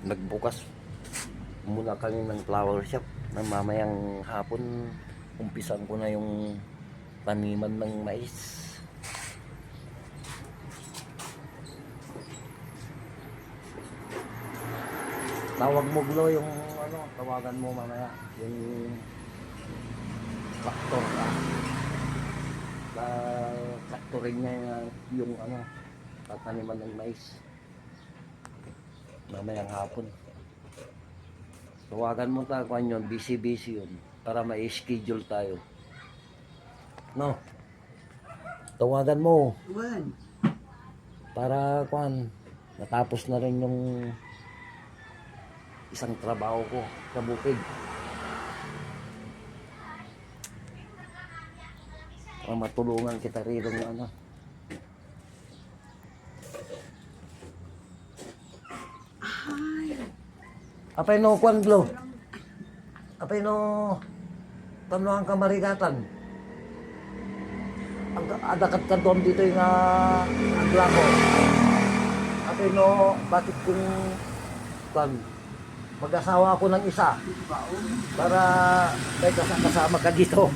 nagbukas muna kami ng flower shop na mamayang hapon umpisan ko na yung taniman ng mais. Tawag mo Glo yung ano, tawagan mo mamaya yung traktor traktorin niya yung ano, tataniman ng mais mamayang hapon. Tawagan mo takuan yun, busy yun para ma-schedule tayo, no? Tawagan mo para kuan natapos na rin yung isang trabaho ko sa bukid para matulungan kita rito ng ano. Apay no kuan Glo, apay no tanuang kamarigatan ang adakat ka doon dito yung agla ko. Apay no bakit kung kuan mag-asawa ako ng isa para may kasama ka dito.